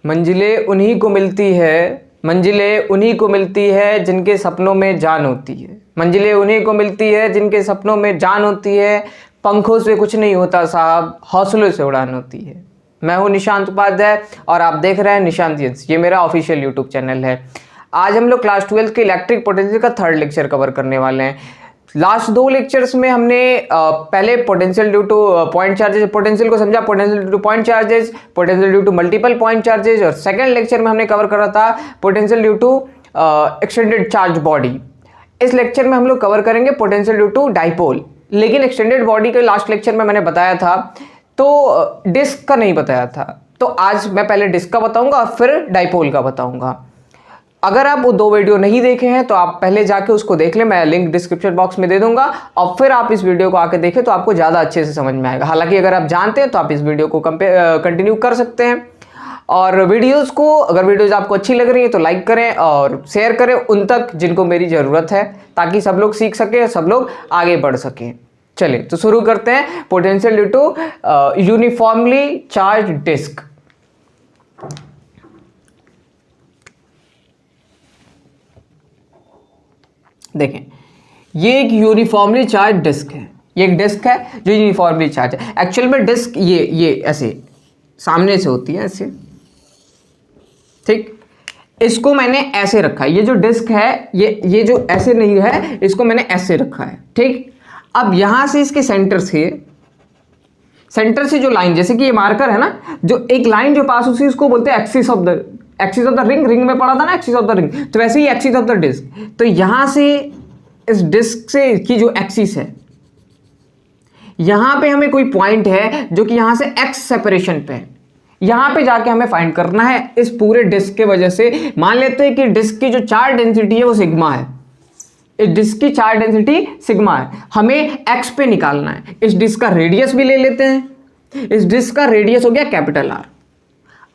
मंजिलें उन्हीं को मिलती है, मंजिलें उन्हीं को मिलती है जिनके सपनों में जान होती है। मंजिलें उन्हीं को मिलती है जिनके सपनों में जान होती है। पंखों से कुछ नहीं होता साहब, हौसलों से उड़ान होती है। मैं हूं निशांत उपाध्याय और आप देख रहे हैं निशांत यंस। ये मेरा ऑफिशियल यूट्यूब चैनल है। आज हम लोग क्लास 12 के इलेक्ट्रिक पोटेंशियल का थर्ड लेक्चर कवर करने वाले हैं। लास्ट दो लेक्चर्स में हमने पहले potential due to point charges, potential को समझा, potential due to point charges, potential due to multiple point charges, और सेकंड लेक्चर में हमने कवर करा था potential due to extended charge body. इस लेक्चर में हम लोग कवर करेंगे पोटेंशियल ड्यू टू डाइपोल। लेकिन एक्सटेंडेड बॉडी के लास्ट लेक्चर में मैंने बताया था, तो डिस्क का नहीं बताया था। तो आज मैं पहले डिस्क का बताऊंगा और फिर डाइपोल का बताऊंगा। अगर आप वो दो वीडियो नहीं देखे हैं तो आप पहले जाके उसको देख लें, मैं लिंक डिस्क्रिप्शन बॉक्स में दे दूंगा, और फिर आप इस वीडियो को आके देखें तो आपको ज़्यादा अच्छे से समझ में आएगा। हालांकि अगर आप जानते हैं तो आप इस वीडियो को कंटिन्यू कर सकते हैं। और वीडियोस को, अगर वीडियोस आपको अच्छी लग रही है तो लाइक करें और शेयर करें उन तक जिनको मेरी ज़रूरत है, ताकि सब लोग सीख सकें, सब लोग आगे बढ़ सकें। चलिए तो शुरू करते हैं। Potential due to uniformly charge disc. देखें, ये एक यूनिफॉर्मली चार्ज डिस्क है। ये एक डिस्क है जो यूनिफॉर्मली चार्ज है। एक्चुअल में डिस्क ये ऐसे सामने से होती है, ऐसे, ठीक। इसको मैंने ऐसे रखा है। ये जो डिस्क है ये जो ऐसे नहीं है, इसको मैंने ऐसे रखा है, ठीक। अब यहां से इसके सेंटर से जो लाइन, जैसे कि ये मार्कर है ना, जो एक लाइन जो पास होती है उसको बोलते हैं एक्सिस ऑफ द रिंग में पढ़ा था ना, एक्सिस ऑफ द रिंग। तो वैसे ही एक्सिस ऑफ द डिस्क। तो यहां से इस डिस्क से की जो एक्सिस है, यहां पे हमें कोई पॉइंट है जो कि यहां से एक्स सेपरेशन पे है, यहां पे जाके हमें फाइंड करना है इस पूरे डिस्क के वजह से। मान लेते हैं कि डिस्क की जो चार्ज डेंसिटी है वो सिग्मा है। इस डिस्क की चार्ज डेंसिटी सिग्मा है, हमें एक्स पे निकालना है। इस डिस्क का रेडियस भी ले लेते हैं। इस डिस्क का रेडियस हो गया कैपिटल आर।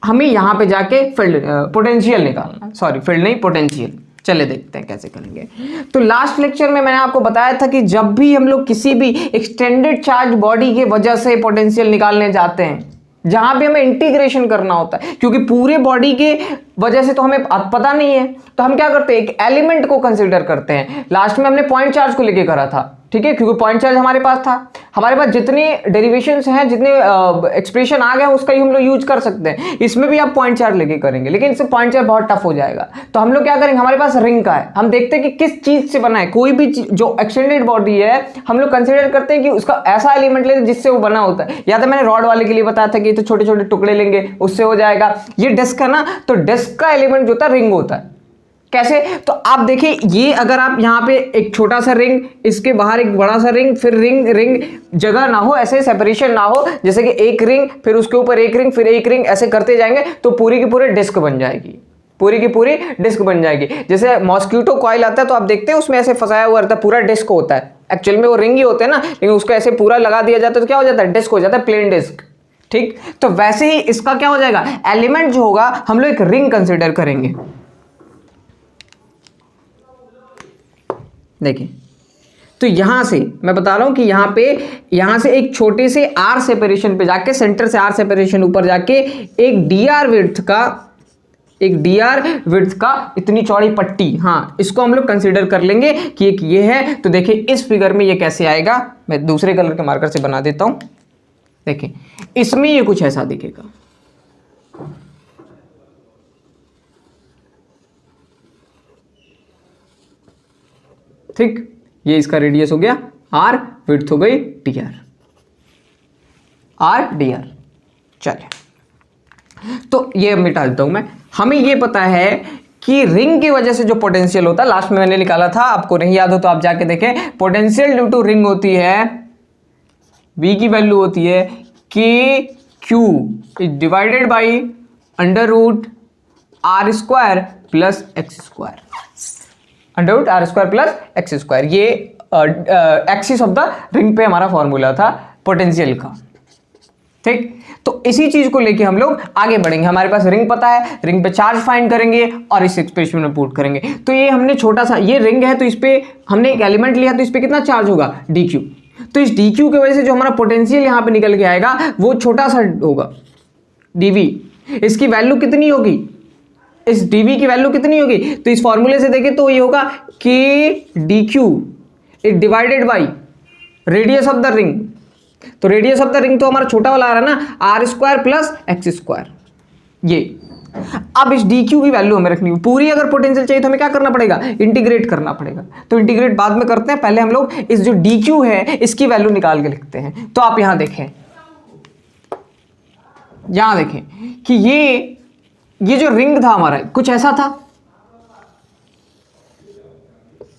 हमें यहां पे जाके फील्ड पोटेंशियल निकालना है, सॉरी फील्ड नहीं, पोटेंशियल। चले देखते हैं कैसे करेंगे। तो लास्ट लेक्चर में मैंने आपको बताया था कि जब भी हम लोग किसी भी एक्सटेंडेड चार्ज बॉडी के वजह से पोटेंशियल निकालने जाते हैं, जहां भी हमें इंटीग्रेशन करना होता है, क्योंकि पूरे बॉडी के वजह से तो हमें पता नहीं है, तो हम क्या करते हैं, एक एलिमेंट को कंसीडर करते हैं। लास्ट में हमने पॉइंट चार्ज को लेके करा था, ठीक है, क्योंकि पॉइंट चार्ज हमारे पास था। हमारे पास जितने डेरिवेशंस हैं, जितने एक्सप्रेशन आ गए, उसका ही हम लोग यूज कर सकते हैं। इसमें भी आप पॉइंट चार्ज लेके करेंगे, लेकिन इससे पॉइंट चार्ज बहुत टफ हो जाएगा। तो हम लोग क्या करेंगे, हमारे पास रिंग का है, हम देखते हैं कि किस चीज से बना है। कोई भी जो एक्सटेंडेड बॉडी है, हम लोग कंसिडर करते हैं कि उसका ऐसा एलिमेंट लेते जिससे वो बना होता है। या तो मैंने रॉड वाले के लिए बताया था कि तो छोटे छोटे टुकड़े लेंगे, उससे हो जाएगा। ये डिस्क है ना, तो डिस्क का एलिमेंट जो होता है रिंग होता है। कैसे, तो आप देखिए, ये अगर आप यहाँ पे एक छोटा सा रिंग, इसके बाहर एक बड़ा सा रिंग, फिर रिंग जगह ना हो, ऐसे सेपरेशन ना हो, जैसे कि एक रिंग फिर उसके ऊपर एक रिंग फिर एक रिंग, ऐसे करते जाएंगे तो पूरी की पूरी डिस्क बन जाएगी। पूरी की पूरी डिस्क बन जाएगी। जैसे मॉस्किटो कॉइल आता है तो आप देखते हैं उसमें ऐसे फंसाया हुआ रहता है, पूरा डिस्क होता है। एक्चुअल में वो रिंग ही होते हैं ना, लेकिन उसको ऐसे पूरा लगा दिया जाता है तो क्या हो जाता है, डिस्क हो जाता है, प्लेन डिस्क, ठीक। तो वैसे ही इसका क्या हो जाएगा, एलिमेंट जो होगा हम लोग एक रिंग कंसिडर करेंगे। देखिए, तो यहां से मैं बता रहा हूं कि यहां से एक छोटे से आर सेपरेशन पे जाके, सेंटर से आर सेपरेशन ऊपर जाके एक डीआर विड्थ का इतनी चौड़ी पट्टी, हाँ, इसको हम लोग कंसीडर कर लेंगे कि एक ये है। तो देखिए इस फिगर में ये कैसे आएगा, मैं दूसरे कलर के मार्कर से बना देता हूं। देखिए इसमें ये कुछ ऐसा दिखेगा, ठीक। ये इसका रेडियस हो गया आर, विड्थ हो गई डी आर। चलिए, तो ये मिटा देता हूं मैं। हमें ये पता है कि रिंग की वजह से जो पोटेंशियल होता है, लास्ट में मैंने निकाला था, आपको नहीं याद हो तो आप जाके देखें। पोटेंशियल ड्यू टू रिंग होती है, V की वैल्यू होती है k Q is divided by under root are square plus x square. Under r square plus x square, ये एक्सिस ऑफ द रिंग पे हमारा फॉर्मूला था पोटेंशियल का, ठीक। तो इसी चीज को लेके हम लोग आगे बढ़ेंगे। हमारे पास रिंग पता है, रिंग पे चार्ज फाइंड करेंगे और इस एक्सप्रेशन में पुट करेंगे। तो ये हमने छोटा सा, ये रिंग है तो इस पे हमने एक एलिमेंट लिया, तो इस पे कितना चार्ज होगा, dq। तो इस dq की वजह से जो हमारा पोटेंशियल यहां पे निकल के आएगा वो छोटा सा होगा, dv। इसकी वैल्यू कितनी होगी, इस dv की वैल्यू कितनी होगी, तो इस फॉर्मूले से देखें तो ये होगा k dq it divided by radius of the ring. तो रेडियस ऑफ द रिंग तो हमारा छोटा वाला आ रहा है ना, R square plus x square. ये अब इस डी क्यू की वैल्यू हमें रखनी है पूरी। अगर पोटेंशियल चाहिए तो हमें क्या करना पड़ेगा, इंटीग्रेट करना पड़ेगा। तो इंटीग्रेट बाद में करते हैं, पहले हम लोग इस जो डी क्यू है इसकी वैल्यू निकाल के लिखते हैं। तो आप यहां देखें, यहां देखें कि ये जो रिंग था हमारा कुछ ऐसा था,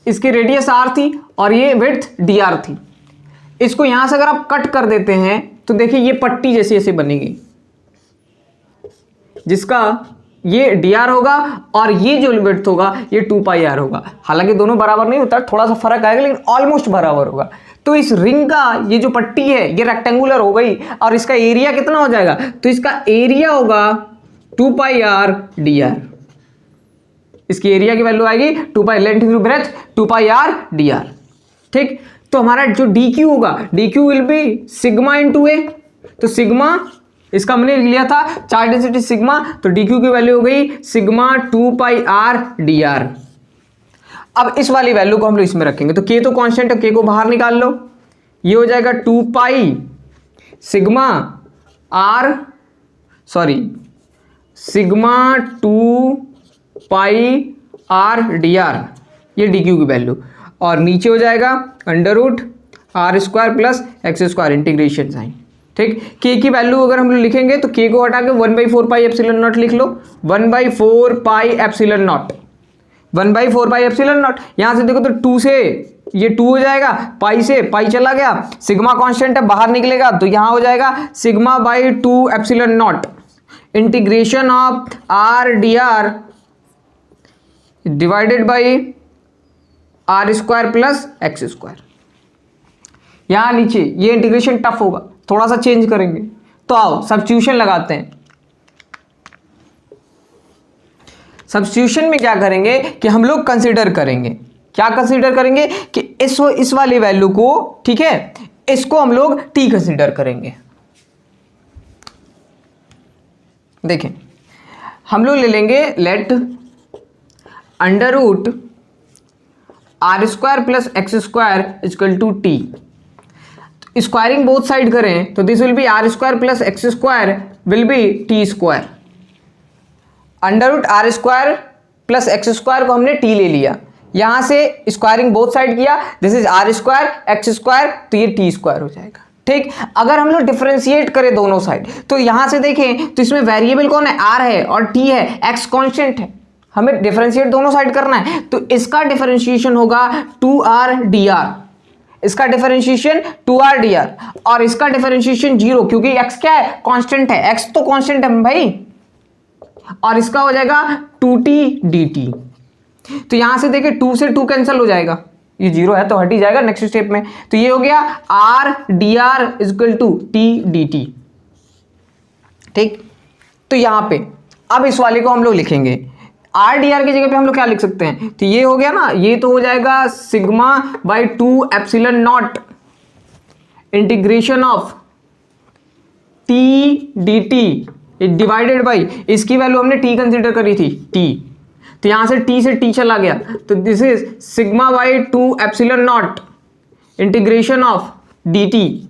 इसकी रेडियस आर थी और ये विड्थ डी आर थी। इसको यहां से अगर आप कट कर देते हैं तो देखिए ये पट्टी जैसी ऐसी बनेगी, जिसका ये dr होगा और ये जो विड्थ होगा ये 2 पाई r होगा। हालांकि दोनों बराबर नहीं होता, थोड़ा सा फर्क आएगा, लेकिन ऑलमोस्ट बराबर होगा। तो इस रिंग का ये जो पट्टी है ये रेक्टेंगुलर हो गई और इसका एरिया कितना हो जाएगा, तो इसका एरिया होगा 2 पाई r dr। इसकी एरिया की वैल्यू आएगी 2 pi length into breadth 2 pi r dr। ठीक, तो हमारा जो dq होगा, dq will be sigma into a. तो सिग्मा इसका हमने लिया था चार्ज डेंसिटी सिग्मा, तो dq की वैल्यू हो गई सिग्मा 2 पाई r dr। अब इस वाली वैल्यू को हम लोग इसमें रखेंगे, तो k तो कांस्टेंट है, k को बाहर निकाल लो, ये हो जाएगा 2 pi sigma sigma 2 pi r dr, ये dq की वैल्यू। और नीचे हो जाएगा under root are square plus x square integration sine. ठीक, k की वैल्यू अगर हम लोग लिखेंगे तो k को हटा के 1/4 पाई एप्सिलॉन नॉट लिख लो, 1/4 pi epsilon not, 1/4 pi epsilon not. यहां से देखो तो 2 से ये 2 हो जाएगा, पाई से पाई चला गया, सिग्मा कांस्टेंट है बाहर निकलेगा, तो यहां हो जाएगा sigma by 2 epsilon naught integration of R D R divided by R square plus x square. यहां नीचे ये इंटीग्रेशन टफ होगा, थोड़ा सा चेंज करेंगे। तो आओ सब्स्टिट्यूशन लगाते हैं। सब्स्टिट्यूशन में क्या करेंगे कि हम लोग कंसीडर करेंगे, क्या कंसीडर करेंगे कि इस वाली वैल्यू को, ठीक है, इसको हम लोग t कंसीडर करेंगे। देखें, हम लोग ले लेंगे let under root are square plus x square equal to T. Squaring both side करें तो this will be R square plus x square will be T square. Under root are square plus x square को हमने T ले लिया, यहां से squaring both side किया, this is R square X square, तो ये टी स्क्वायर हो जाएगा। ठीक, अगर हम लोग डिफरेंशिएट करें दोनों साइड तो यहां से देखें तो इसमें वेरिएबल कौन है, आर है और टी है, एक्स कांस्टेंट है, हमें डिफरेंशिएट दोनों साइड करना है। तो इसका डिफरेंशिएशन होगा 2r dr, इसका डिफरेंशिएशन 2r dr और इसका डिफरेंशिएशन 0, क्योंकि x क्या है, कांस्टेंट है, x तो कांस्टेंट है भाई, और इसका हो जाएगा 2t dt। तो यहां से देखिए 2 से 2 कैंसिल हो जाएगा, ये 0 है तो हट ही जाएगा नेक्स्ट स्टेप में। तो ये हो गया r dr equal to t dt। ठीक, तो यहां पे अब इस वाले को हम लोग लिखेंगे, आर डी आर की जगह पे हम लोग क्या लिख सकते हैं, तो ये हो गया ना, ये तो हो जाएगा sigma by 2 epsilon naught integration of T D T divided by, इसकी वैल्यू हमने टी कंसिडर करी थी टी, तो यहां से टी से टी चला गया, तो this is sigma by 2 epsilon naught integration of D T.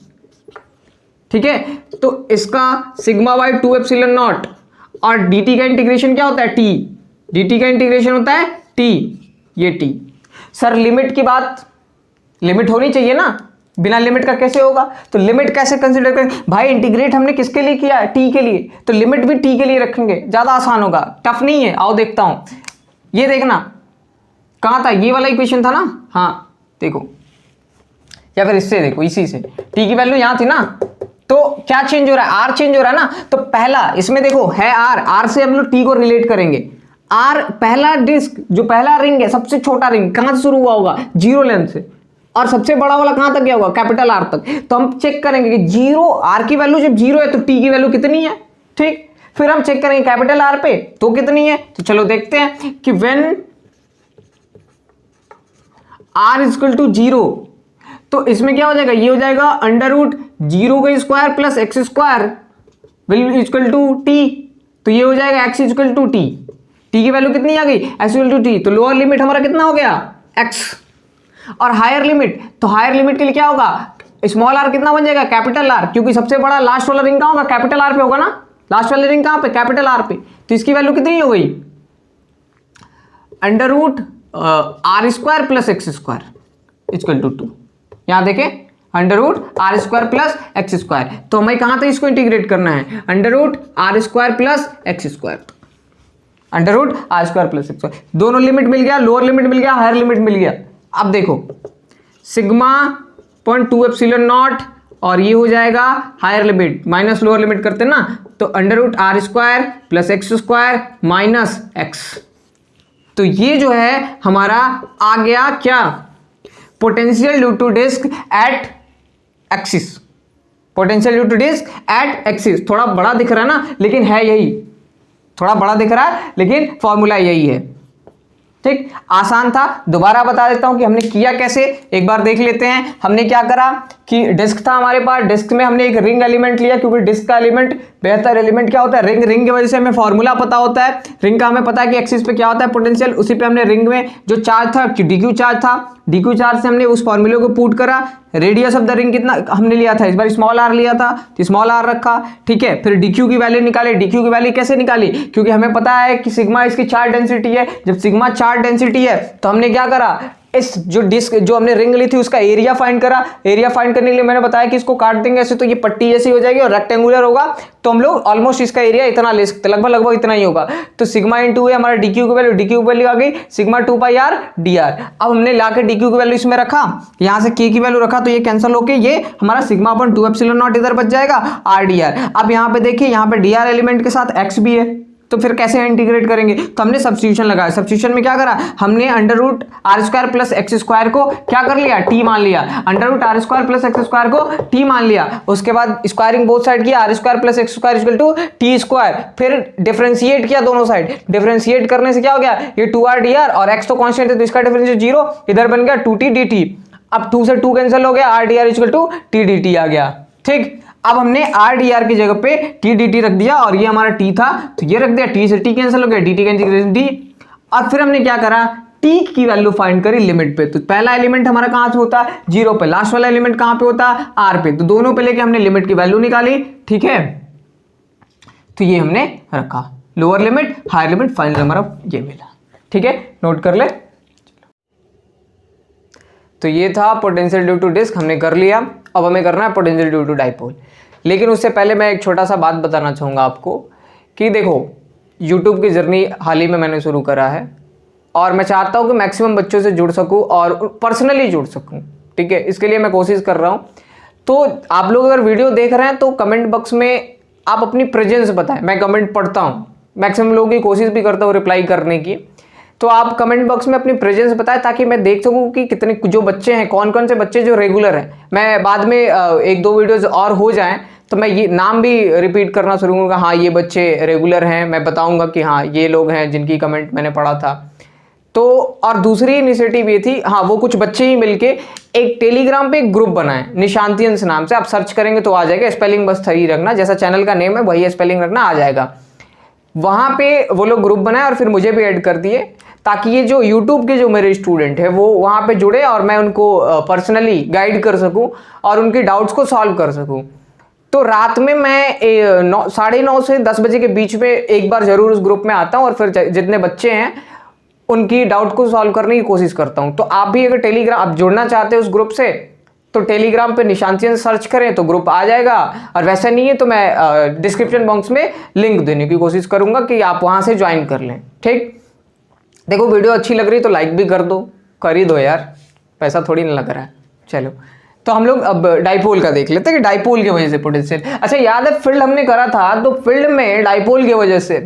ठीक है, तो इसका सिग्मा बाई 2 एप्सिलॉन नॉट और डी टी का इंटीग्रेशन क्या होता है, टी, dt का इंटीग्रेशन होता है t, ये t। सर लिमिट की बात, लिमिट होनी चाहिए ना, बिना लिमिट का कैसे होगा, तो लिमिट कैसे कंसीडर करें भाई, इंटीग्रेट हमने किसके लिए किया है, t के लिए, तो लिमिट भी t के लिए रखेंगे, ज्यादा आसान होगा, टफ नहीं है। आओ देखता हूं, ये देखना कहां था, ये वाला इक्वेशन था ना, हाँ देखो, या फिर इससे देखो, इसी से t की वैल्यू यहां थी ना, तो क्या चेंज हो रहा है, r चेंज हो रहा है ना, तो पहला इसमें देखो है r से हम लोग t को रिलेट करेंगे। आर पहला डिस्क, जो पहला रिंग है, सबसे छोटा रिंग कहां से शुरू हुआ होगा, 0 लेंथ से, और सबसे बड़ा वाला कहां तक गया होगा, कैपिटल आर तक। तो हम चेक करेंगे कि 0, आर की वैल्यू जब 0 है तो टी की वैल्यू कितनी है। ठीक, फिर हम चेक करेंगे कैपिटल आर पे तो कितनी है, तो चलो देखते हैं कि व्हेन आर इक्वल टू 0, तो इसमें क्या हो जाएगा, ये हो जाएगा अंडर रूट 0 का square plus x square will equal to T. तो ये हो जाएगा x equal to T, T की वैल्यू कितनी आ गई x इक्वल टू टी, तो लोअर लिमिट हमारा कितना हो गया x, और हायर लिमिट, तो हायर लिमिट के लिए क्या होगा, स्मॉल r कितना बन जाएगा कैपिटल R, क्योंकि सबसे बड़ा लास्ट वाला रिंग कहाँ होगा कैपिटल R पे होगा ना, लास्ट वाले रिंग कहाँ पे कैपिटल R पे, तो इसकी वैल्यू कितनी हो गई under root are square plus x square equal to 2, यहां देखें under root are square plus x square, तो हमें कहां तक इसको इंटीग्रेट करना है under root are square plus x square, under root are square plus x square, दोनों लिमिट मिल गया, लोअर लिमिट मिल गया, हायर लिमिट मिल गया। अब देखो सिग्मा 0.2 एप्सिलॉन नॉट और ये हो जाएगा higher limit minus lower limit करते ना, तो under root are square plus x square minus X, तो ये जो है हमारा आ गया क्या potential due to disc at axis, potential due to disc at axis, थोड़ा बड़ा दिख रहा है ना लेकिन है यही, थोड़ा बड़ा दिख रहा है लेकिन फॉर्मूला यही है। ठीक, आसान था, दोबारा बता देता हूं कि हमने किया कैसे, एक बार देख लेते हैं। हमने क्या करा कि डिस्क था हमारे पास, डिस्क में हमने एक रिंग एलिमेंट लिया, क्योंकि डिस्क का एलिमेंट बेहतर एलिमेंट क्या होता है रिंग, रिंग की वजह से हमें फॉर्मूला पता होता है, रिंग का हमें पता है कि एक्सिस पे क्या होता है पोटेंशियल, उसी पे हमने रिंग में जो चार्ज था डीक्यू चार्ज था, डीक्यू चार्ज से हमने उस फॉर्मूले को पुट करा, रेडियस ऑफ द रिंग कितना हमने लिया था, इस बार स्मॉल आर लिया था तो स्मॉल आर रखा, ठीक है। फिर डीक्यू की वैल्यू निकाले, डीक्यू की वैल्यू कैसे निकाली, क्योंकि हमें पता है कि सिग्मा इसकी चार्ज डेंसिटी है, जब सिग्मा चार्ज डेंसिटी है तो हमने क्या करा, इस जो डिस्क जो हमने रिंग ली थी उसका एरिया फाइंड करा, एरिया फाइंड करने के लिए मैंने बताया कि इसको काट देंगे ऐसे तो ये पट्टी जैसी हो जाएगी और रेक्टेंगुलर होगा, तो हम लोग ऑलमोस्ट इसका एरिया इतना ले सकते, लगभग लगभग इतना ही होगा, तो सिग्मा इंटू है हमारा डीक्यू की वैल्यू, डीक्यू की वैल्यू आ गई sigma 2 pi are D are. अब हमने लाके डीक्यू की वैल्यू इसमें रखा, यहां से के की वैल्यू रखा तो ये कैंसिल होके ये हमारा सिग्मा अपॉन 2 एप्सिलॉन नॉट इधर बच जाएगा आर डी आर। अब यहाँ पे देखिए यहाँ पे डी आर एलिमेंट के साथ एक्स भी है, तो फिर कैसे इंटीग्रेट करेंगे, तो हमने सब्स्टिट्यूशन लगाया, सब्स्टिट्यूशन में क्या करा हमने under root are square plus x square को क्या कर लिया टी मान लिया, under root are square plus x square को टी मान लिया, उसके बाद स्क्वायरिंग बोथ साइड किया, R square plus x square equal to T square, फिर डिफरेंशिएट किया दोनों साइड, डिफरेंशिएट करने से क्या हो गया ये 2r dr और x तो कांस्टेंट है तो इसका डिफरेंशिएट 0, इधर बन गया 2t dt, अब 2 से 2 कैंसिल हो गया r dr equal to t dt आ गया। ठीक, अब हमने आर डी आर की जगह पे टी डी टी रख दिया और ये हमारा टी था तो ये रख दिया, टी से टी कैंसिल हो गया, डी टी कैंसिल डी, और फिर हमने क्या करा टी की वैल्यू फाइंड करी लिमिट पे, तो पहला एलिमेंट हमारा कहां से होता है 0 पे, लास्ट वाला एलिमेंट कहां पे होता है आर पे, तो दोनों पे लेके हमने लिमिट की वैल्यू निकाली। ठीक है, तो ये हमने रखा lower limit higher limit, final हमारा ये मिला। ठीक है, नोट कर ले। तो ये था पोटेंशियल ड्यू टू डिस्क, हमने कर लिया। अब हमें करना है पोटेंशियल ड्यू टू डाइपोल, लेकिन उससे पहले मैं एक छोटा सा बात बताना चाहूँगा आपको कि देखो YouTube की जर्नी हाल ही में मैंने शुरू करा है और मैं चाहता हूँ कि मैक्सिमम बच्चों से जुड़ सकूँ और पर्सनली जुड़ सकूँ। ठीक है, इसके लिए मैं कोशिश कर रहा हूँ। तो आप लोग अगर वीडियो देख रहे हैं तो कमेंट बॉक्स में आप अपनी प्रेजेंस बताएं, मैं कमेंट पढ़ता हूँ, मैक्सिमम लोगों की कोशिश भी करता हूँ रिप्लाई करने की, तो आप कमेंट बॉक्स में अपनी प्रेजेंस बताएं ताकि मैं देख सकूं कि कितने जो बच्चे हैं, कौन कौन से बच्चे जो रेगुलर हैं। मैं बाद में एक दो वीडियोस और हो जाएं तो मैं ये नाम भी रिपीट करना शुरू करूँगा, हाँ ये बच्चे रेगुलर हैं, मैं बताऊंगा कि हाँ ये लोग हैं जिनकी कमेंट मैंने पढ़ा था। तो और दूसरी इनिशिएटिव ये थी, हाँ वो कुछ बच्चे ही मिलके एक टेलीग्राम पे एक ग्रुप बनाए निशांतियंस नाम से, आप सर्च करेंगे तो आ जाएगा, स्पेलिंग बस सही रखना, जैसा चैनल का नेम है वही स्पेलिंग रखना, आ जाएगा। वहाँ पे वो लोग ग्रुप बनाए और फिर मुझे भी ऐड कर दिए ताकि ये जो YouTube के जो मेरे स्टूडेंट हैं वो वहाँ पे जुड़े और मैं उनको पर्सनली गाइड कर सकूँ और उनकी डाउट्स को सॉल्व कर सकूँ। तो रात में मैं 9:30 से 10 बजे के बीच में एक बार ज़रूर उस ग्रुप में आता हूँ और फिर जितने बच्चे हैं उनकी डाउट को सॉल्व करने की कोशिश करता हूँ। तो आप भी अगर टेलीग्राम आप जुड़ना चाहते हैं उस ग्रुप से तो टेलीग्राम पे निशांतियंस सर्च करें तो ग्रुप आ जाएगा, और वैसा नहीं है तो मैं डिस्क्रिप्शन बॉक्स में लिंक देने की कोशिश करूँगा कि आप वहाँ से ज्वाइन कर लें। ठीक, देखो वीडियो अच्छी लग रही तो लाइक भी कर दो, कर ही दो यार, पैसा थोड़ी ना लग रहा है। चलो तो हम लोग अब डाइपोल का देख लेते हैं कि डाइपोल की वजह से पोटेंशियल, अच्छा याद है फील्ड हमने करा था तो फील्ड में डाइपोल की वजह से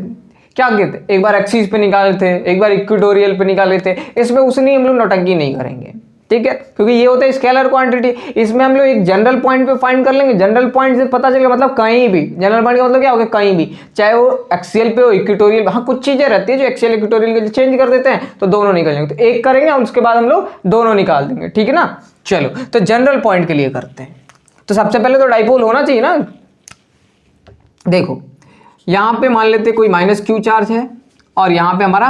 क्या कहते, एक बार एक्सिस पे निकाले थे, एक बार इक्वेटोरियल पे निकाले थे, इसमें उसने हम लोग नौटंकी नहीं करेंगे। ठीक है, क्योंकि ये होता है स्केलर क्वांटिटी, इसमें हम लोग एक जनरल पॉइंट पे फाइंड कर लेंगे, जनरल पॉइंट से पता चलेगा, मतलब कहीं भी जनरल पॉइंट का मतलब क्या होगा कहीं भी, चाहे वो एक्सियल पे हो इक्वेटोरियल, हाँ कुछ चीजें रहती है जो एक्सियल इक्वेटोरियल के चेंज कर देते हैं तो दोनों निकल जाएंगे, तो एक करेंगे और उसके बाद हम लोग दोनों निकाल देंगे। ठीक है ना, चलो तो जनरल पॉइंट के लिए करते हैं। तो सबसे पहले तो डाइपोल होना चाहिए ना। देखो यहाँ पे मान लेते कोई माइनस क्यू चार्ज है और यहाँ पे हमारा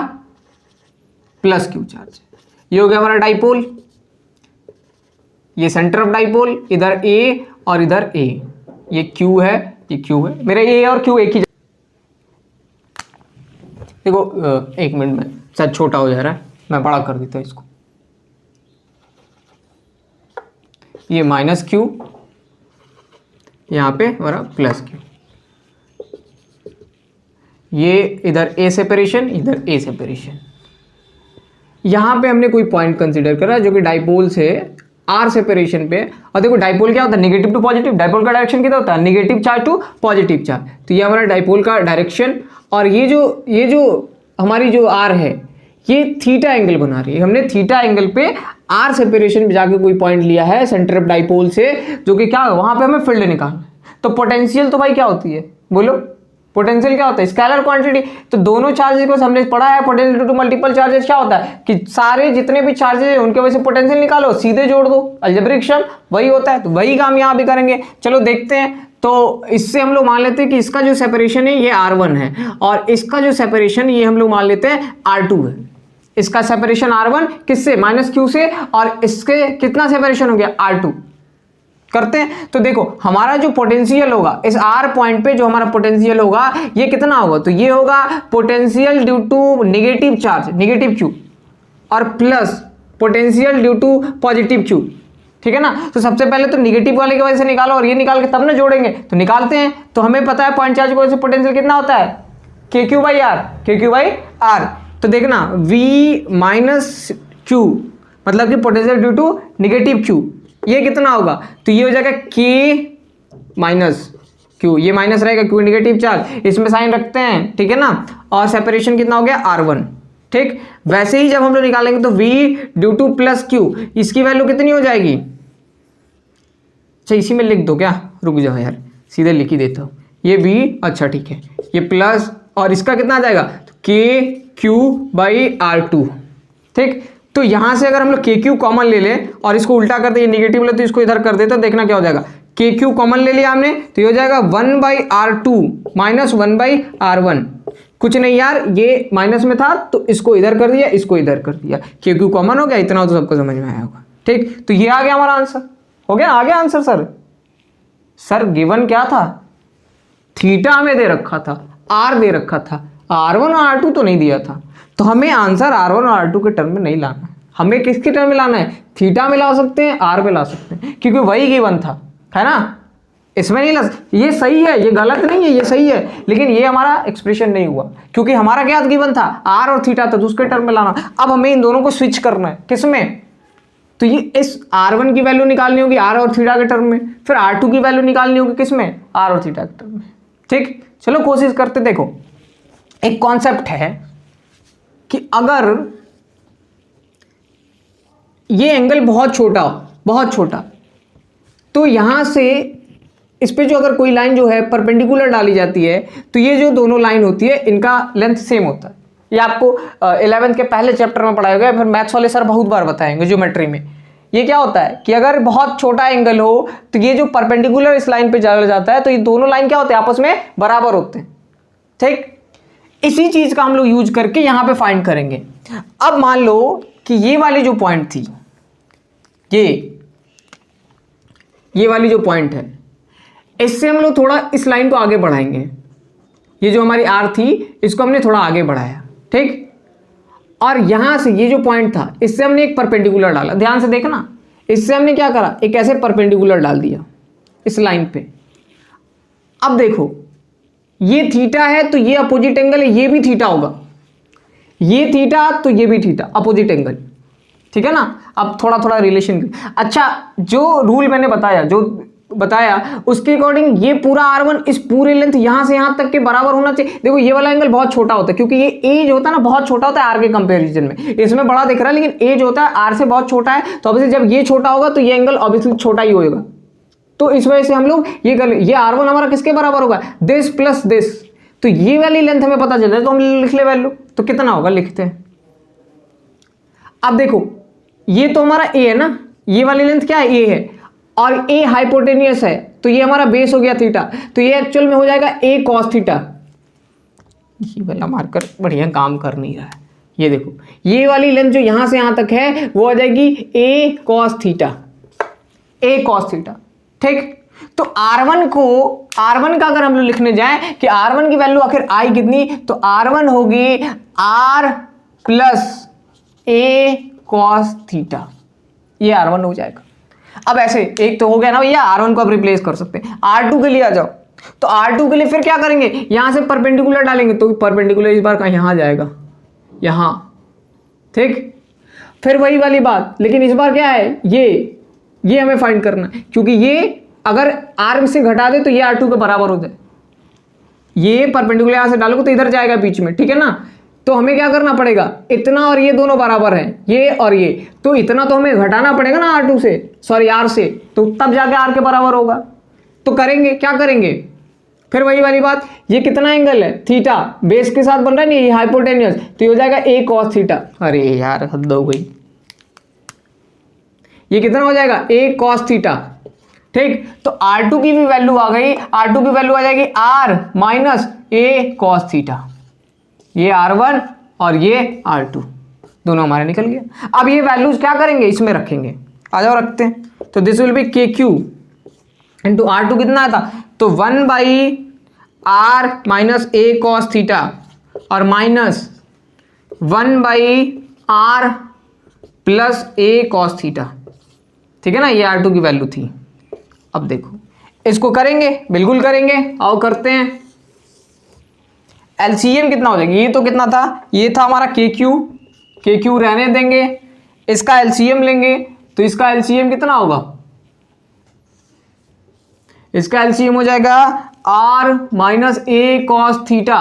प्लस क्यू चार्ज है। ये हो गया हमारा डाइपोल, ये सेंटर ऑफ डाइपोल, इधर ए और इधर ए, ये क्यू है, ये क्यू है, मेरे ए और क्यू एक ही। देखो एक मिनट में शायद छोटा हो जा रहा है, मैं बड़ा कर देता हूँ इसको। ये माइनस क्यू, यहाँ पे हमारा प्लस क्यू, ये इधर ए सेपरेशन, इधर ए सेपरेशन। यहाँ पे हमने कोई पॉइंट कंसीडर करा जो कि डाइपोल से आर सेपरेशन पे। और देखो डाइपोल क्या होता है, नेगेटिव टू पॉजिटिव। डाइपोल का डायरेक्शन कितना होता है, negative charge to positive charge. तो ये हमारा डाइपोल का डायरेक्शन। और ये जो हमारी जो आर है ये थीटा एंगल बना रही है। हमने थीटा एंगल पे आर सेपरेशन में जाके कोई पॉइंट लिया है सेंटर ऑफ डाइपोल से, जो कि क्या वहां पे हमें फील्ड निकालना है। तो पोटेंशियल तो भाई क्या होती है, बोलो पोटेंशियल क्या होता है, स्केलर क्वांटिटी। तो दोनों चार्जेस को हमने पढ़ा है, पोटेंशियल टू मल्टीपल चार्जेस क्या होता है कि सारे जितने भी चार्जेस हैं उनके वजह से पोटेंशियल निकालो, सीधे जोड़ दो, अलजेब्रिक सम वही होता है। तो वही काम यहाँ भी करेंगे। चलो देखते हैं। तो इससे हम लोग मान लेते हैं कि इसका जो सेपरेशन है ये R1 है और इसका जो सेपरेशन ये हम लोग मान लेते हैं R2 है। इसका सेपरेशन R1 किससे, माइनस क्यू से, और इसके कितना सेपरेशन हो गया, R2 करते हैं। तो देखो हमारा जो पोटेंशियल होगा इस R पॉइंट पे, जो हमारा पोटेंशियल होगा ये कितना होगा, तो ये होगा potential due to negative charge, negative Q, और plus potential due to positive Q. ठीक है ना। तो सबसे पहले तो नेगेटिव वाले की वजह से निकालो और ये निकाल के तब ना जोड़ेंगे। तो निकालते हैं। तो हमें पता है पॉइंट चार्ज की वजह से पोटेंशियल कितना होता है, के क्यू बाई आर। तो देखना V माइनस क्यू मतलब कि potential due to negative Q, ये कितना होगा, तो ये हो जाएगा K माइनस क्यू, ये माइनस रहेगा क्योंकि नेगेटिव चार्ज, इसमें साइन रखते हैं। ठीक है ना। और सेपरेशन कितना हो गया, R1। ठीक। वैसे ही जब हम लोग निकालेंगे तो V due two plus Q, इसकी वैल्यू कितनी हो जाएगी। अच्छा इसी में लिख दो क्या, रुक जाओ यार, सीधे लिख ही देता हूँ। ये V, अच्छा ठीक है, ये प्लस और इसका कितना आ जाएगा, तो के क्यू बाई R2। ठीक। तो यहां से अगर हम लोग के क्यू कॉमन ले लें और इसको उल्टा कर दे, नेगेटिव ले तो इसको इधर कर दे, तो देखना क्या हो जाएगा, के क्यू कॉमन ले लिया हमने तो ये हो जाएगा 1/R2 माइनस 1/R1। कुछ नहीं यार, ये माइनस में था तो इसको इधर कर दिया, इसको इधर कर दिया, के क्यू कॉमन हो गया। इतना तो सबको समझ में आया होगा। ठीक। तो ये आ गया हमारा आंसर, हो गया, आ गया आंसर। सर गिवन क्या था, थीटा हमें दे रखा था, आर दे रखा था, R1 और R2 तो नहीं दिया था। तो हमें आंसर R1 और R2 के टर्म में नहीं लाना है, हमें किसके टर्म में लाना है, थीटा में ला सकते हैं, आर में ला सकते हैं, क्योंकि वही गिवन था, है ना। इसमें नहीं ला, ये सही है, ये गलत नहीं है, ये सही है, लेकिन ये हमारा एक्सप्रेशन नहीं हुआ क्योंकि हमारा क्या गिवन था, आर और थीटा था, तो उसके टर्म में लाना। अब हमें इन दोनों को स्विच करना है, किसमें, तो ये इस R1 की वैल्यू निकालनी होगी आर और थीटा के टर्म में, फिर R2 की वैल्यू निकालनी होगी किसमें, आर और थीटा के टर्म में। ठीक। चलो कोशिश करते। देखो एक कॉन्सेप्ट है कि अगर ये एंगल बहुत छोटा हो, बहुत छोटा, तो यहां से इस पे जो अगर कोई लाइन जो है परपेंडिकुलर डाली जाती है तो ये जो दोनों लाइन होती है इनका लेंथ सेम होता है। ये आपको 11th के पहले चैप्टर में पढ़ाया गया, फिर मैथ्स वाले सर बहुत बार बताएंगे ज्योमेट्री में। ये क्या होता है कि अगर बहुत छोटा एंगल हो तो ये जो परपेंडिकुलर इस लाइन पे डाला जाता है तो ये दोनों लाइन क्या होते हैं, आपस में बराबर होते हैं। ठीक। इसी चीज का हम लोग यूज करके यहां पे फाइंड करेंगे। अब मान लो कि ये वाली जो पॉइंट थी, ये वाली जो पॉइंट है, इससे हम लोग थोड़ा इस लाइन को आगे बढ़ाएंगे। ये जो हमारी आर थी इसको हमने थोड़ा आगे बढ़ाया। ठीक। और यहां से ये जो पॉइंट था इससे हमने एक परपेंडिकुलर डाला, ध्यान से देखना, इससे हमने क्या करा, एक ऐसे परपेंडिकुलर डाल दिया इस लाइन पे। अब देखो ये थीटा है तो ये अपोजिट एंगल है, ये भी थीटा होगा, ये थीटा तो ये भी थीटा, अपोजिट एंगल। ठीक है ना। अब थोड़ा थोड़ा रिलेशन। अच्छा जो रूल मैंने बताया उसके अकॉर्डिंग ये पूरा R1 इस पूरे लेंथ यहां से यहां तक के बराबर होना चाहिए। देखो ये वाला एंगल बहुत छोटा होता है क्योंकि ये ए जो होता है ना बहुत छोटा होता है R के कंपैरिजन में, इसमें बड़ा दिख रहा है लेकिन ए जो होता है R से बहुत छोटा है। तो ऑब्वियसली जब ये छोटा होगा तो ये एंगल ऑब्वियसली छोटा ही होगा। तो इस वजह से हम लोग ये R1 हमारा किसके बराबर होगा, दिस प्लस दिस। तो ये वाली लेंथ हमें पता चल जाए तो हम लिख ले वैल्यू, तो कितना होगा लिखते हैं। अब देखो ये तो हमारा ए है ना, ये वाली लेंथ क्या है, ए है, और ए हाइपोटेनियस है तो ये हमारा बेस हो गया थीटा, तो ये एक्चुअल में हो जाएगा ए कॉस थीटा। ये वाला मार्कर बढ़िया काम कर नहीं रहा है। ये देखो, ये वाली लेंथ जो यहां से यहां तक है वो आ जाएगी a cos theta, a cos theta. ठीक, तो R1 का अगर हम लोग लिखने जाएं कि R1 की वैल्यू आखिर आई कितनी, तो R1 होगी R plus a cos theta, ये R1 हो जाएगा। अब ऐसे एक तो हो गया ना भैया, R1 को आप रिप्लेस कर सकते हैं। R2 के लिए आ जाओ, तो R2 के लिए फिर क्या करेंगे, यहां से परपेंडिकुलर डालेंगे, तो परपेंडिकुलर इस बार कहां, यहां जाएगा, यहां। ठीक, फिर वही वाली बात, लेकिन इस बार क्या है, ये हमें फाइंड करना है, क्योंकि ये अगर R से घटा दे तो ये R2 के बराबर हो जाए। ये परपेंडिकुलर यहां से डालोगे तो इधर जाएगा बीच में, ठीक है ना। तो हमें क्या करना पड़ेगा, इतना और ये दोनों बराबर हैं, ये और ये, तो इतना तो हमें घटाना पड़ेगा ना R2 से, सॉरी R से, तो तब जाके R के बराबर होगा। तो करेंगे, क्या करेंगे, फिर वही वाली बात, ये कितना एंगल है, थीटा, बेस के साथ बन रहा है नहीं, ये हाइपोटेन्यूस, तो ये हो जाएगा a cos थीटा। अरे यार हद हो गई, ये कितना हो जाएगा, a cos थीटा। ठीक, तो R2 की भी वैल्यू आ गई, R2 की वैल्यू आ जाएगी R minus a cos theta. ये R1 और ये R2 दोनों हमारे निकल गया। अब ये वैल्यूज क्या करेंगे, इसमें रखेंगे, आ जाओ रखते हैं। तो this will be KQ into R2 कितना था, तो 1 by R minus a cos theta और minus 1 by R plus a cos theta. ठीक है ना, ये R2 की वैल्यू थी। अब देखो इसको करेंगे, बिल्कुल करेंगे, आओ करते हैं। एलसीएम कितना हो जाएगा, ये तो कितना था, ये था हमारा KQ रहने देंगे, इसका एलसीएम लेंगे, तो इसका एलसीएम कितना होगा, इसका एलसीएम हो जाएगा R minus a cos theta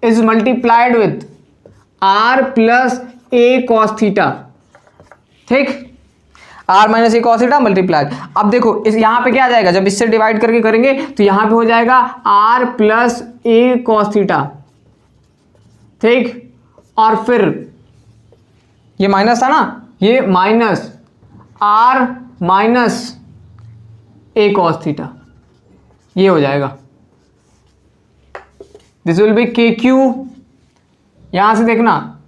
is multiplied with R plus a cos theta. ठीक, R minus a cos theta multiplied. अब देखो इस यहाँ पे क्या आ जाएगा, जब इससे डिवाइड करके करेंगे तो यहाँ पे हो जाएगा R plus a cos theta. ठीक, और फिर ये माइनस था ना, ये minus R minus a cos theta, ये हो जाएगा। दिस विल बी KQ, यहां से देखना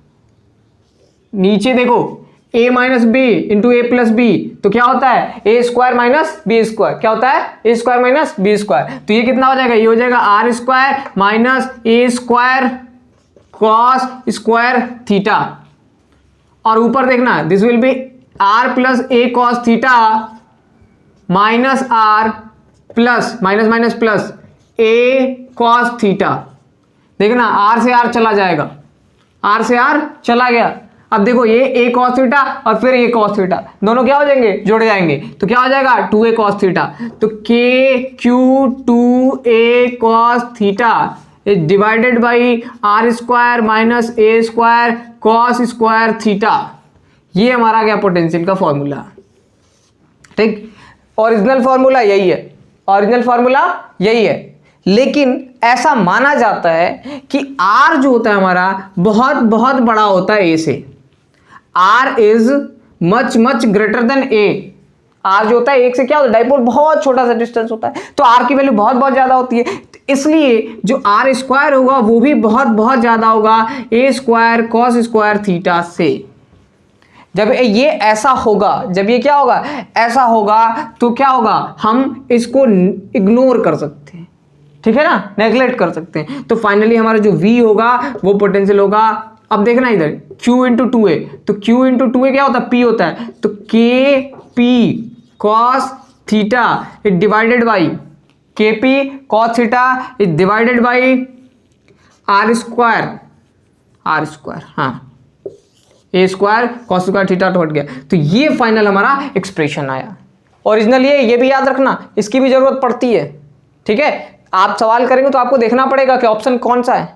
नीचे देखो, a minus B into A plus B, तो क्या होता है a square minus B square, क्या होता है a square minus B square. तो ये कितना हो जाएगा, ये हो जाएगा R square minus a square cos square theta, और ऊपर देखना this will be R plus a cos theta minus R plus minus minus plus a cos theta. देखना R से R चला जाएगा, R से R चला गया। अब देखो ये a cos थीटा और फिर a cos थीटा, दोनों क्या हो जाएंगे, जुड़ जाएंगे, तो क्या हो जाएगा 2a cos थीटा। तो KQ 2a cos theta is divided by R square minus a square cos square theta. ये हमारा क्या पोटेंशियल का फॉर्मूला। ठीक, ओरिजिनल फॉर्मूला यही है, ओरिजिनल फॉर्मूला यही है, लेकिन ऐसा माना जाता है कि R जो होता है हमारा बहुत बहुत बड़ा होता है a से। R is much much greater than a। R जो होता है एक से क्या होता है, डाइपोल बहुत छोटा सा डिस्टेंस होता है, तो R की वैल्यू बहुत बहुत ज्यादा होती है, इसलिए जो R स्क्वायर होगा वो भी बहुत बहुत ज्यादा होगा a square cos square theta से। जब ये ऐसा होगा, जब ये क्या होगा, ऐसा होगा, तो क्या होगा, हम इसको इग्नोर कर सकते हैं, ठीक है ना, नेग्लेक्ट कर सकते हैं। तो फाइनली हमारा जो V होगा वो पोटेंशियल होगा, अब देखना इधर Q इंटू 2a, तो Q इंटू 2a क्या होता है, P होता है, तो KP cos theta is divided by KP cos theta is divided by R square, हाँ a square cos square theta तो हट गया। तो ये फाइनल हमारा एक्सप्रेशन आया। ओरिजिनल ये भी याद रखना, इसकी भी जरूरत पड़ती है, ठीक है। आप सवाल करेंगे तो आपको देखना पड़ेगा कि ऑप्शन कौन सा है,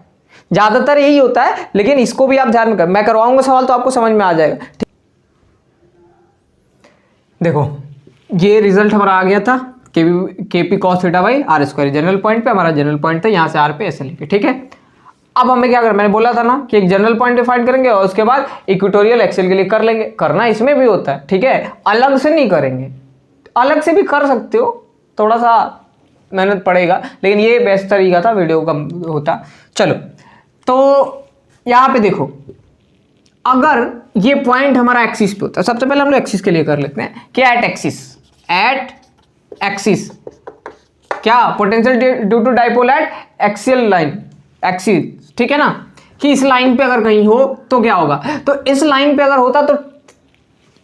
ज्यादातर यही होता है, लेकिन इसको भी आप ध्यान में कर, मैं करवाऊंगा सवाल तो आपको समझ में आ जाएगा। देखो ये रिजल्ट हमारा आ गया था, KP cos theta by R square, general point पे हमारा जनरल पॉइंट था, यहाँ से R पे ऐसे लेके, ठीक है। अब हमें क्या करना, मैंने बोला था ना कि एक जनरल पॉइंट डिफाइन करेंगे और उसके बाद इक्वेटोरियल एक्सियल के लिए कर लेंगे। करना इसमें भी होता है, ठीक है, अलग से नहीं करेंगे, अलग से भी कर सकते हो, थोड़ा सा मेहनत पड़ेगा, लेकिन ये बेस्ट तरीका था, वीडियो का होता। चलो तो यहां पे देखो, अगर ये पॉइंट हमारा एक्सिस पे होता है, सबसे पहले हम लोग एक्सिस के लिए कर लेते हैं कि एट एक्सिस क्या potential due to dipole at axial line, axis, ठीक है ना, कि इस लाइन पे अगर कहीं हो तो क्या होगा, तो इस लाइन पे अगर होता तो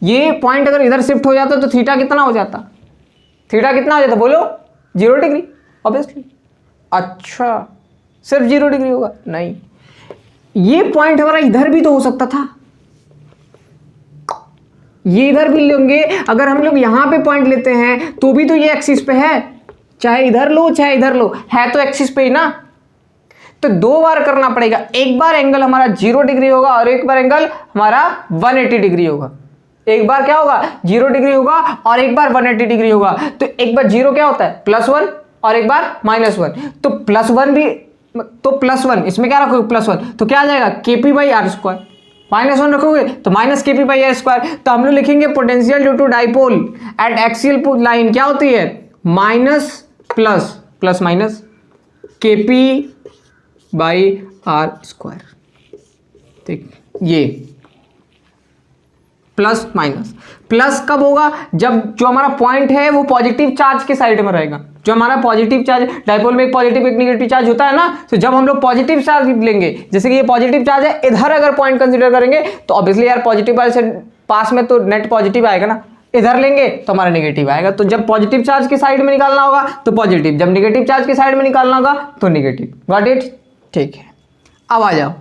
ये पॉइंट अगर इधर शिफ्ट हो जाता तो थीटा कितना हो जाता, थीटा कितना हो जाता बोलो, 0 डिग्री ऑब्वियसली। अच्छा, सिर्फ 0 डिग्री होगा? नहीं, ये पॉइंट हमारा इधर भी तो हो सकता था, ये इधर भी लेंगे, अगर हम लोग यहां पे पॉइंट लेते हैं तो भी तो ये एक्सिस पे है, चाहे इधर लो चाहे इधर लो, है तो एक्सिस पे ही ना। तो 2 बार करना पड़ेगा, एक बार एंगल हमारा 0 डिग्री होगा और एक बार एंगल हमारा 180 डिग्री होगा। एक बार क्या होगा, 0 डिग्री होगा और एक बार 180 डिग्री होगा। तो एक बार 0 क्या होता है, +1 और एक बार -1, तो +1 भी, तो +1 इसमें क्या रखोगे, +1 तो क्या आ जाएगा, kp/r², -1 रखोगे तो -kp/r²। तो हम लोग लिखेंगे potential due to dipole at axial line क्या होती है, माइनस प्लस माइनस kp/r², ठीक, ये प्लस माइनस, प्लस कब होगा, जब जो हमारा पॉइंट है वो पॉजिटिव चार्ज के साइड में रहेगा। जो हमारा पॉजिटिव चार्ज, डाइपोल में एक पॉजिटिव एक नेगेटिव चार्ज होता है ना, तो जब हम लोग पॉजिटिव चार्ज लेंगे, जैसे कि ये पॉजिटिव चार्ज है, इधर अगर पॉइंट कंसीडर करेंगे तो ऑब्वियसली यार पॉजिटिव वाले से पास में तो नेट पॉजिटिव आएगा ना, इधर लेंगे तो हमारा नेगेटिव आएगा। तो जब पॉजिटिव चार्ज के साइड में निकालना होगा तो पॉजिटिव, जब नेगेटिव चार्ज के साइड में निकालना होगा तो नेगेटिव। Got it? ठीक है, अब आ जाओ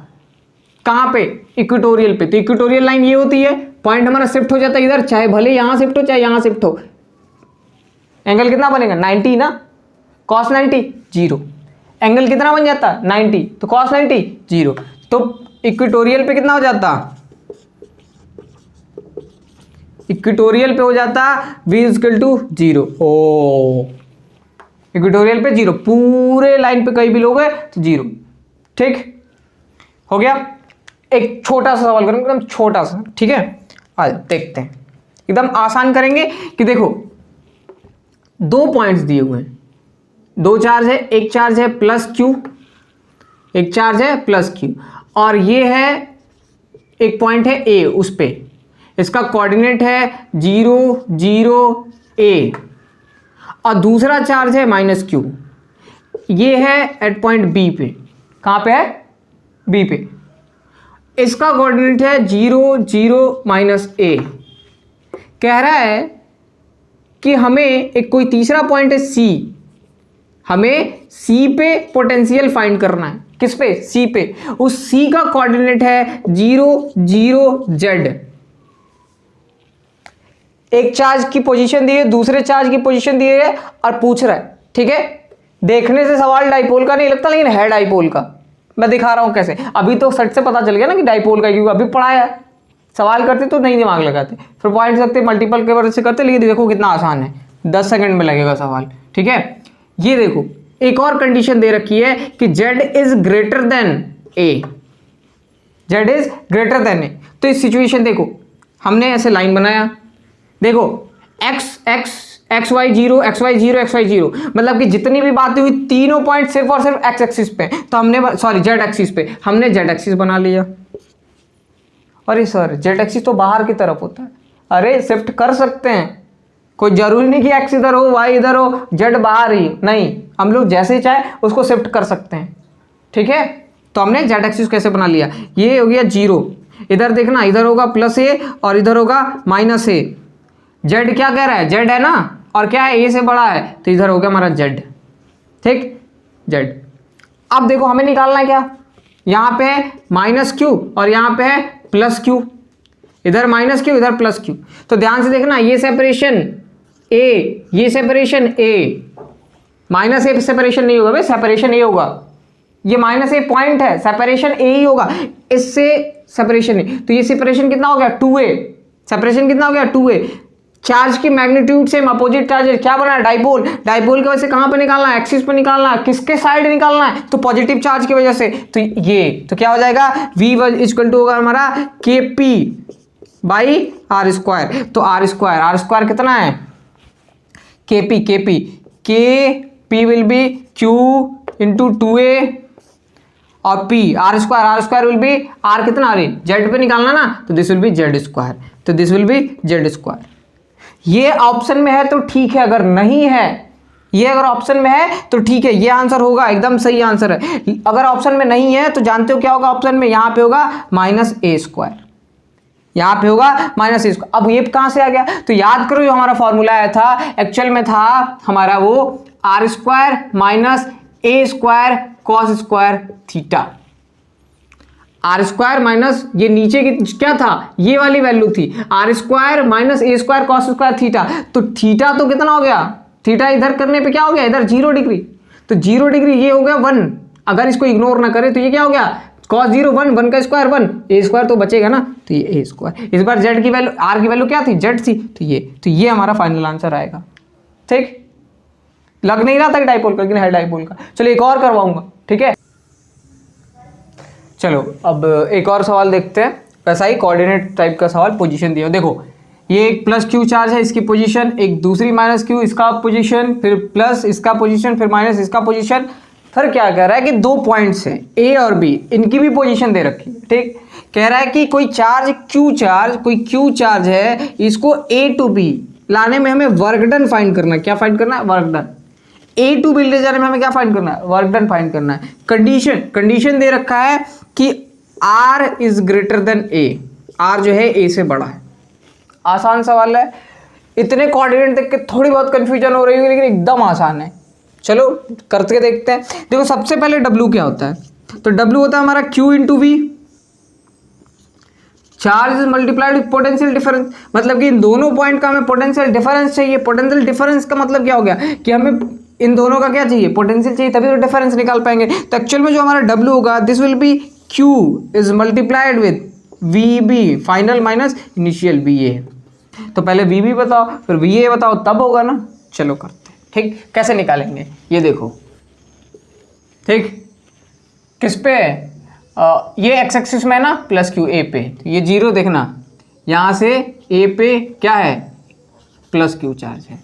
कहां पे, इक्वेटोरियल पे। तो इक्वेटोरियल लाइन ये होती है, पॉइंट हमारा शिफ्ट हो जाता है इधर, चाहे भले यहां शिफ्ट हो चाहे यहां शिफ्ट हो, एंगल कितना बनेगा, 90 ना, cos 90 0, एंगल कितना बन जाता 90, तो cos 90 0, तो इक्वेटोरियल पे कितना हो जाता, इक्वेटोरियल पे हो जाता v = 0। ओ इक्वेटोरियल पे 0, पूरे लाइन पे कहीं भी लोगे तो 0, ठीक हो गया। एक छोटा सा सवाल करेंगे, एकदम छोटा सा, ठीक है, आज देखते हैं, एकदम आसान करेंगे कि देखो 2 पॉइंट्स दिए हुए हैं, 2 चार्ज है, एक चार्ज है +q, एक चार्ज है +q, और ये है एक पॉइंट है a, उस पे इसका कोऑर्डिनेट है 0 0 a, और दूसरा चार्ज है -q, ये है एट पॉइंट b पे, कहां पे है, b पे, इसका कोऑर्डिनेट है 0 0 -a। कह रहा है कि हमें एक कोई तीसरा पॉइंट है c, हमें c पे पोटेंशियल फाइंड करना है, किस पे, c पे, उस c का कोऑर्डिनेट है 0 0 z। एक चार्ज की पोजीशन दी है, दूसरे चार्ज की पोजीशन दी है और पूछ रहा है, ठीक है, देखने से सवाल डाइपोल का नहीं लगता लेकिन है डाइपोल का। मैं दिखा रहा हूं कैसे, अभी तो सट से पता चल गया ना कि डाइपोल का, क्योंकि अभी पढ़ाया, सवाल करते तो नहीं दिमाग लगाते, फिर पॉइंट सकते मल्टीपल के वजह से करते, लेकिन देखो कितना आसान है, 10 सेकंड में लगेगा सवाल, ठीक है। ये देखो एक और कंडीशन दे रखी है कि z is greater then a, z is greater then a। तो इस सिचुएशन देखो, हमने ऐसे लाइन बनाया, देखो x y 0 x y 0 x y 0, मतलब कि जितनी भी बातें हुई तीनों पॉइंट सिर्फ और सिर्फ x एक्सिस पे, तो हमने सॉरी z एक्सिस पे, हमने z एक्सिस बना लिया। अरे सर z एक्सिस तो बाहर की तरफ होता है, अरे शिफ्ट कर सकते हैं, कोई जरूरी नहीं कि x इधर हो y इधर हो z बाहर ही, नहीं, हम लोग जैसे चाहे उसको शिफ्ट कर सकते हैं, ठीक है। तो हमने z एक्सिस कैसे बना लिया, ये हो गया 0, इधर देखना, इधर होगा +a और इधर होगा -a। z क्या कह रहा है, z है ना, और क्या है, a से बड़ा है, तो इधर हो गया हमारा z, ठीक, z। अब देखो हमें निकालना है क्या, यहाँ पे है -q और यहाँ पे है +q, इधर -q इधर +q। तो ध्यान से देखना, ये सेपरेशन a, ये सेपरेशन a, -a सेपरेशन नहीं होगा भाई, सेपरेशन a होगा, ये -a पॉइंट है, सेपरेशन a ही होगा, इससे सेपरेशन नहीं, तो ये सेपरेशन कितना हो गया 2a, सेपरेशन कितना हो गया 2a। चार्ज की मैग्नीट्यूड सेम, अपोजिट चार्ज क्या बना है, डाइपोल, डाइपोल की वजह से कहां पे निकालना है, एक्सिस पे निकालना है, किसके साइड निकालना है, तो पॉजिटिव चार्ज की वजह से। तो ये तो क्या हो जाएगा, v = होगा हमारा kp/r²। तो r² कितना है, kp will be q × 2a और P R square will be R कितना आ रही जेड पे निकालना ना, तो this will be Z square, तो this will be Z square. ये ऑप्शन में है तो ठीक है, अगर नहीं है, ये अगर ऑप्शन में है तो ठीक है, ये आंसर होगा, एकदम सही आंसर है। अगर ऑप्शन में नहीं है तो जानते हो क्या होगा ऑप्शन में, यहां पे होगा माइनस ए स्क्वायर, यहां पे होगा माइनस ए स्क्वायर। अब ये कहां से आ गया, तो याद करो जो हमारा फॉर्मूला आया था एक्चुअल में था हमारा वो R square minus A square cos square theta. R square minus ये नीचे की क्या था, ये वाली वैल्यू थी R square minus A square cos square theta. तो थीटा तो कितना हो गया, थीटा इधर करने पे क्या हो गया, इधर 0 डिग्री, तो 0 डिग्री ये हो गया 1। अगर इसको इग्नोर ना करे तो ये क्या हो गया cos 0 1, 1 का स्क्वायर 1, ए स्क्वायर तो बचेगा ना, तो ये ए स्क्वायर। इस बार जेड की वैल्यू आर की वैल्यू क्या थी, जेड थी, तो ये हमारा फाइनल आंसर आएगा। ठीक, लग नहीं रहा था कि डाइपोल का, लेकिन है डाइपोल का। चलो एक और करवाऊंगा, ठीक है। चलो अब एक और सवाल देखते हैं, वैसा ही कोऑर्डिनेट टाइप का सवाल, पोजीशन दिया। देखो ये एक प्लस क्यू चार्ज है, इसकी पोजीशन, एक दूसरी माइनस क्यू इसका पोजीशन, फिर प्लस इसका पोजीशन, फिर माइनस इसका पोजीशन। फिर क्या कह रहा है कि 2 पॉइंट्स हैं ए और बी, इनकी भी पोजीशन दे रखी है। ठीक, कह रहा है कि कोई चार्ज क्यू चार्ज है, इसको ए टू बी लाने में हमें वर्क डन फाइंड करना है। क्या फाइंड करना है, work done. A to B ले जाने में हमें क्या फाइंड करना है, वर्क डन फाइंड करना है। कंडीशन दे रखा है कि R is greater than A, R जो है ए से बड़ा है। आसान सवाल है, इतने कोऑर्डिनेट देख के थोड़ी बहुत कंफ्यूजन हो रही है, लेकिन एकदम आसान है। चलो करके देखते हैं। देखो सबसे पहले W क्या होता है, तो W होता है हमारा Q into V, charge is multiplied with potential difference. मतलब कि इन दोनों पॉइंट का हमें पोटेंशियल डिफरेंस चाहिए। पोटेंशियल डिफरेंस का मतलब क्या हो गया कि हमें इन दोनों का क्या चाहिए, पोटेंशियल चाहिए, तभी तो डिफरेंस निकाल पाएंगे। तो एक्चुअल में जो हमारा W होगा, this will B Q is multiplied with VB final minus initial VA। तो पहले VB बताओ फिर VA बताओ, तब होगा ना। चलो करते हैं। ठीक, कैसे निकालेंगे ये देखो। ठीक, किस पे, ये एक्स एक्सिस में है ना, प्लस क्यू ए पे, तो ये 0 देखना, यहाँ से ए पे क्या है, प्लस क्यू चार्ज है।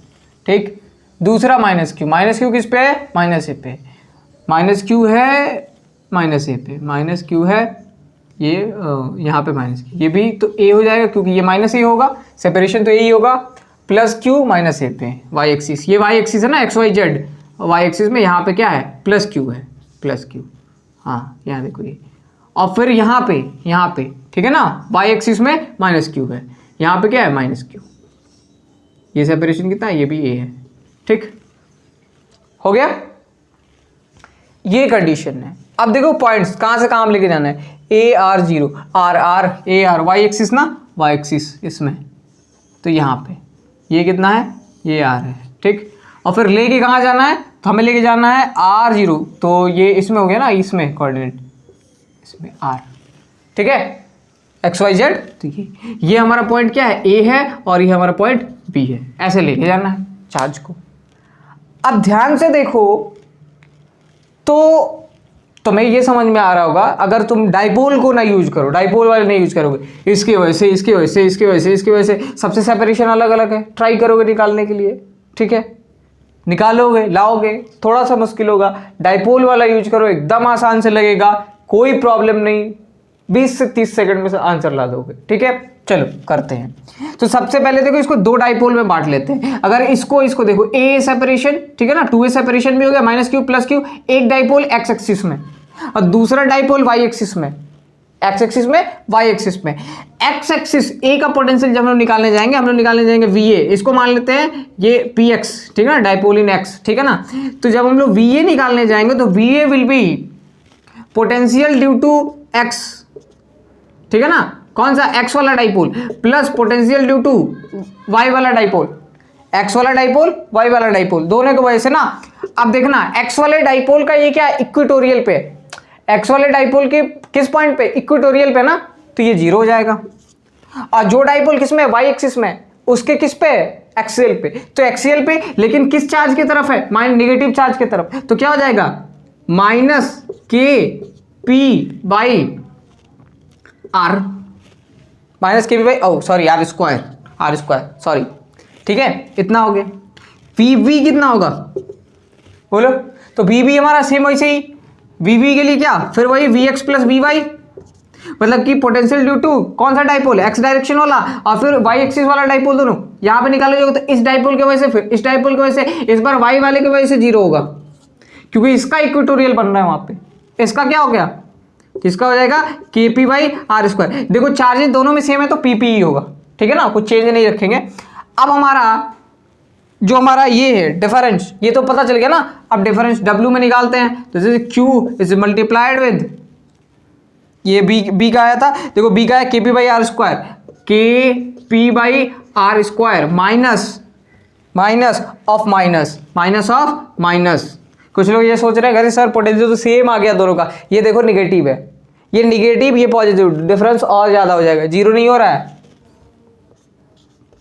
ठीक, दूसरा माइनस क्यू किस पे है, माइनस ए पे, माइनस क्यू है माइनस ए पे, माइनस क्यू है ये यहाँ पे माइनस क्यू, ये भी तो ए हो जाएगा क्योंकि ये माइनस ए होगा, सेपरेशन तो ए ही होगा। प्लस क्यू माइनस ए पे, वाई एक्सिस, ये वाई एक्सिस है ना, X Y Z, Y axis में यहाँ पे क्या है, प्लस क्यू है, प्लस क्यू, हाँ यहाँ देखो ये। और फिर यहाँ पे ठीक है ना, वाई एक्सिस में माइनस क्यू है, यहाँ पे क्या है, माइनस क्यू। ये सेपरेशन कितना है, ये भी ए है। ठीक हो गया, ये कंडीशन है। अब देखो पॉइंट्स कहाँ से कहाँ लेके जाना है, A R 0, R A R, Y axis ना, वाई एक्सिस इसमें, तो यहाँ पे ये कितना है, ये आर है। ठीक, और फिर लेके कहाँ जाना है, तो हमें लेके जाना है R0, तो ये इसमें हो गया ना, इसमें कोऑर्डिनेट, इसमें R। ठीक है, एक्स वाई जेड, तो ये हमारा पॉइंट क्या है, A है, और ये हमारा पॉइंट B है। ऐसे लेके जाना है चार्ज को। अब ध्यान से देखो तो तुम्हें ये समझ में आ रहा होगा, अगर तुम डाइपोल को ना यूज करो, डाइपोल वाले नहीं यूज करोगे, इसकी वजह से सबसे सेपरेशन अलग अलग है, ट्राई करोगे निकालने के लिए। ठीक है, निकालोगे, लाओगे, थोड़ा सा मुश्किल होगा। डाइपोल वाला यूज करो, एकदम आसान से लगेगा, कोई प्रॉब्लम नहीं, 20 से 30 सेकंड में से आंसर ला दोगे। ठीक है, चलो करते हैं। तो सबसे पहले देखो इसको 2 डाइपोल में बांट लेते हैं। अगर इसको देखो, ए सेपरेशन, ठीक है ना, 2A सेपरेशन भी हो गया, माइनस क्यू प्लस क्यू, एक डाइपोल एक्स एक्सिस में और दूसरा डाइपोल वाई एक्सिस में, एक्स एक्सिस में, वाई एक्सिस में। एक्स एक्सिस ए का पोटेंशियल जब हम लोग निकालने जाएंगे, VA, इसको मान लेते हैं ये PX, ठीक है ना, डाइपोल इन एक्स, ठीक है ना। तो जब हम लोग VA निकालने जाएंगे तो VA will be potential due to X, ठीक है ना, कौन सा, एक्स वाला dipole, plus potential due to Y वाला डाइपोल, एक्स वाला डाइपोल, वाई वाला डाइपोल, दोनों की वजह से ना। अब देखना एक्स वाले डाइपोल का ये क्या, इक्वेटोरियल पे, एक्स वाले डाइपोल के किस पॉइंट पे, इक्वेटोरियल पे ना, तो ये 0 हो जाएगा। और जो डाइपोल किस में, वाई एक्सिस में, उसके किस पे, एक्सियल पे, तो एक्सियल पे लेकिन किस चार्ज की तरफ है, नेगेटिव चार्ज की तरफ, तो क्या हो जाएगा, माइनस के पी बाई आर, माइनस के P by sorry R square sorry. ठीक है, इतना हो गया। वी कितना होगा बोलो, तो वी हमारा सेम वैसे ही वी के लिए क्या, फिर वही V X plus V Y, मतलब कि पोटेंशियल ड्यू टू कौन सा डाइपोल, एक्स डायरेक्शन वाला और फिर वाई एक्सिस वाला डाइपोल, दोनों यहाँ पे निकाले जाओगे तो इस डाइपोल की वजह से, फिर इस डाइपोल की वजह से, इस बार वाई वाले की वजह से जीरो होगा क्योंकि इसका इक्वेटोरियल बन रहा है वहां पे। इसका क्या हो गया, इसका हो जाएगा के पी बाई आर स्क्वायर। देखो चार्जेस दोनों में सेम है तो पी पी ही होगा, ठीक है ना, कुछ चेंज नहीं रखेंगे। अब हमारा जो हमारा ये है डिफरेंस, ये तो पता चल गया ना। अब डिफरेंस डब्ल्यू में निकालते हैं तो जैसे क्यू इज मल्टीप्लाइड विद ये बी का आया था, देखो बी का है के पी बाई आर स्क्वायर, के P by R square minus of minus. कुछ लोग ये सोच रहे हैं अरे सर पोटेंशियल तो सेम आ गया दोनों का, ये देखो निगेटिव है, ये निगेटिव ये पॉजिटिव, डिफरेंस और ज्यादा हो जाएगा, जीरो नहीं हो रहा है,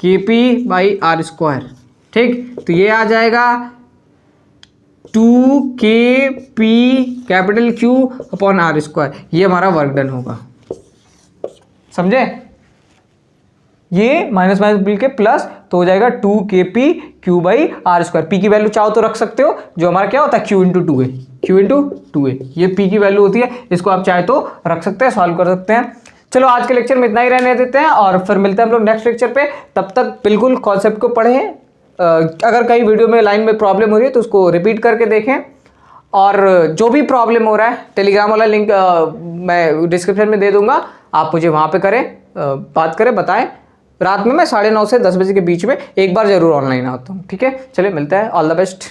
के पी बाई आर स्क्वायर, ठीक। तो ये आ जाएगा 2 KP capital Q upon R square, ये हमारा वर्क डन होगा, समझे। ये माइनस माइनस मिल के प्लस तो हो जाएगा 2 KP Q by R square. P की वैल्यू चाहो तो रख सकते हो, जो हमारा क्या होता है Q इंटू टू ए, ये पी की वैल्यू होती है, इसको आप चाहे तो रख सकते हैं, सॉल्व कर सकते हैं। चलो आज के लेक्चर में इतना ही रहने देते हैं और फिर मिलते हैं हम लोग नेक्स्ट लेक्चर पे। तब तक बिल्कुल कॉन्सेप्ट को पढ़ें, अगर कहीं वीडियो में लाइन में प्रॉब्लम हो रही है तो उसको रिपीट करके देखें, और जो भी प्रॉब्लम हो रहा है टेलीग्राम वाला लिंक मैं डिस्क्रिप्शन में दे दूंगा, आप मुझे वहाँ पे करें, बात करें, बताएं। रात में मैं 9:30 से 10 बजे के बीच में एक बार जरूर ऑनलाइन आता हूँ, ठीक है। चलिए मिलते हैं, ऑल द बेस्ट।